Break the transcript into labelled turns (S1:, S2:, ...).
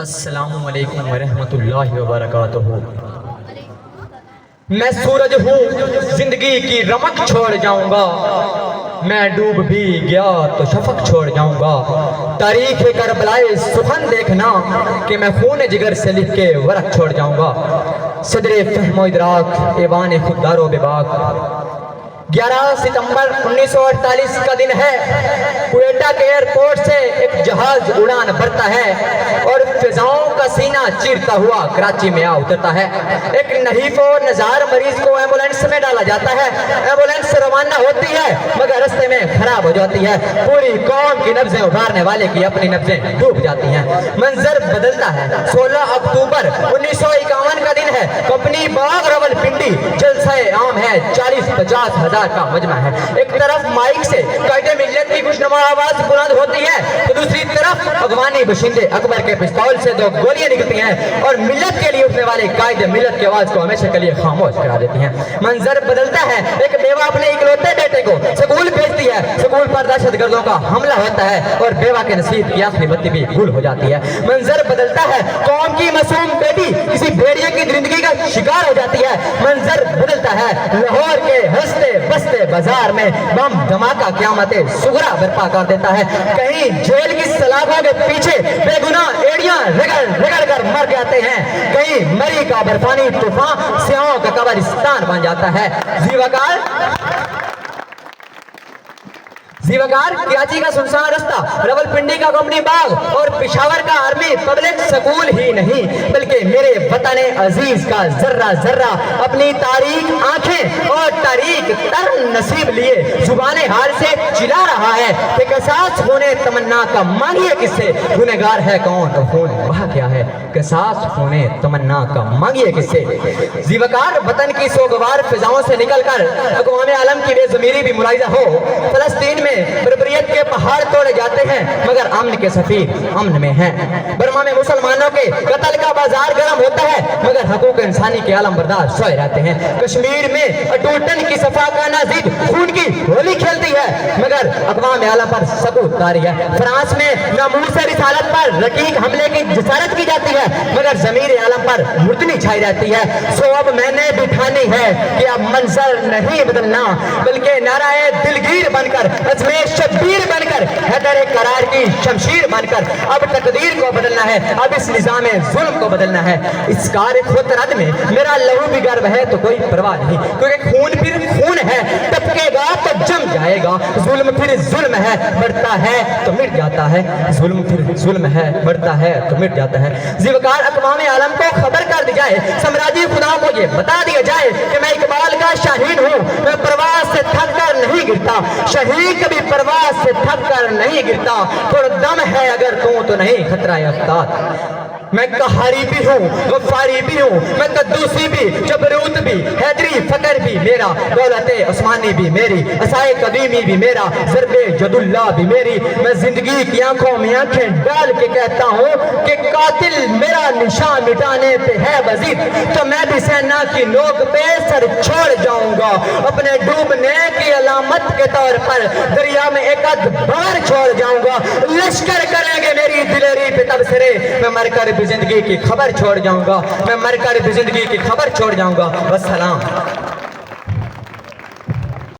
S1: السلام علیکم ورحمۃ اللہ وبرکاتہ۔ میں سورج ہوں زندگی کی رمق چھوڑ جاؤں گا، میں ڈوب بھی گیا تو شفق چھوڑ جاؤں گا۔ تاریخ کربلائے سخن دیکھنا کہ میں خون جگر سے لکھ کے ورق چھوڑ جاؤں گا۔ صدر فہم و ادراک ایوان خوددار و بباک۔ 11 ستمبر 1948 کا دن ہے۔ کوئٹہ کے ایئرپورٹ سے ایک جہاز اڑان بھرتا ہے اور فضاؤں کا سینہ چیرتا ہوا کراچی میں اترتا ہے۔ ایک نحیف و نزار مریض کو ایمبولینس میں ڈالا جاتا ہے۔ ایمبولینس روانہ ہوتی ہے مگر رستے میں خراب ہو جاتی ہے۔ پوری قوم کی نبضیں ابھارنے والے کی اپنی نبضیں ڈوب جاتی ہیں۔ منظر بدلتا ہے۔ 16 اکتوبر 1951 کا دن ہے۔ کمپنی باغ راولپنڈی جلسہ عام ہے۔ 40-50 ہزار کا مجمع ہے۔ ایک طرف مائک سے قائد ملت کی خوشنما آواز بلند ہوتی ہے تو دوسری طرف افغانی باشندے اکبر کے پستول سے 2 گولیاں نکلتی ہیں اور ملت کے لیے اٹھنے والے قائد ملت کی آواز کو ہمیشہ کے لیے خاموش کرا دیتی ہیں۔ منظر بدلتا ہے۔ ایک بیوہ اپنے اکلوتے بیٹے کو سکول بھیجتی ہے۔ سکول پر دہشت گردوں کا حملہ ہوتا ہے اور بیوہ کے نصیب کی آخری بتی بھی گل ہو جاتی ہے۔ منظر بدلتا ہے۔ قوم کی معصوم بیٹی کسی بھیڑیے کی درندگی کا شکار ہو جاتی ہے۔ منظر بدلتا ہے۔ لاہور کے ہنستے بستے بازار میں بم دھماکہ قیامت صغریٰ برپا کر دیتا ہے۔ کہیں جیل کی سلاخوں کے پیچھے بے گناہ ایڑیاں رگڑ کر مر جاتے ہیں۔ کہیں مری کا برفانی طوفان سیاہوں کا قبرستان بن جاتا ہے۔ زیوکار کراچی کا سنسان رستہ، راولپنڈی کا کمپنی باغ اور پشاور کا آرمی پبلک سکول ہی نہیں بلکہ میرے وطن عزیز کا ذرہ ذرہ اپنی تاریک آنکھیں اور تاریک تر نصیب لیے زبان حال سے چلا رہا ہے کہ قصاص ہونے تمنا کا مانگیے کس سے، گنہگار ہے کون تو خون بہا کیا ہے، قصاص ہونے تمنا کا مانگیے کس سے۔ زیوکار وطن کی سوگوار فضاؤں سے نکل کر اقوام عالم کی بے ضمیری بھی ملاحظہ ہو۔ فلسطین میں بربریت کے پہاڑ توڑے جاتے ہیں مگر امن کے سفیر امن میں ہیں۔ برما میں مسلمانوں کے قتل کا بازار گرم ہوتا ہے مگر حقوق انسانی کے عالم بردار سوئے رہتے ہیں۔ کشمیر میں اٹوٹن کی صفا کا نازید خون کی ہولی کھیلتی ہے مگر اقوام عالم پر سکوت طاری ہے۔ فرانس میں ناموس رسالت پر رقیق حملے کی جسارت کی جاتی ہے مگر ضمیر عالم پر مردنی چھائی رہتی ہے۔ سو اب میں نے بٹھانی ہے کہ اب منظر نہیں بدلنا بلکہ نعرہ دلگیر بن کر شبیر بن کر حیدر قرار کی شمشیر بن کر اب تقدیر کو بدلنا ہے، اب اس نظام ظلم کو بدلنا ہے۔ اس کار خطرت میں میرا لہو بھی گرو ہے تو کوئی پرواہ نہیں، کیونکہ خون پھر خون ہے، ٹپکے گا تو جم جائے گا۔ ظلم پھر ظلم ہے، بڑھتا ہے تو مٹ جاتا ہے۔ ظلم پھر ظلم ہے، بڑھتا ہے تو مٹ جاتا ہے۔ زیوکار اقوام عالم کو خبر کر دی جائے، سامراجی خداؤں کو یہ بتا دیا جائے کہ میں اقبال کا شاہین ہوں، میں پرواز سے تھک کر نہیں گرتا، شہید کبھی پرواز سے تھک کر نہیں گرتا، پر دم ہے اگر تو نہیں خطرہ افتاد۔ میں قہاری بھی ہوں، غفاری بھی ہوں، میں قدوسی بھی، جبروت بھی، حیدری فقر بھی میرا، دولت عثمانی بھی میری، عصائے قدیمی بھی میرا، ضرب جد اللہ بھی میری۔ میں زندگی کی آنکھوں میں آنکھیں ڈال کے کہتا ہوں کہ قاتل میرا نشان مٹانے پہ ہے وزیر تو میں بھی سینا کی نوک پہ سر چھوڑ جاؤں گا، اپنے ڈوبنے کی علامت کے طور پر دریا میں ایک آدھ بار چھوڑ جاؤں گا۔ لشکر کریں گے میری دلیری پہ تبصرے، میں مر کر بھی زندگی کی خبر چھوڑ جاؤں گا، میں مر کر بھی زندگی کی خبر چھوڑ جاؤں گا۔ والسلام۔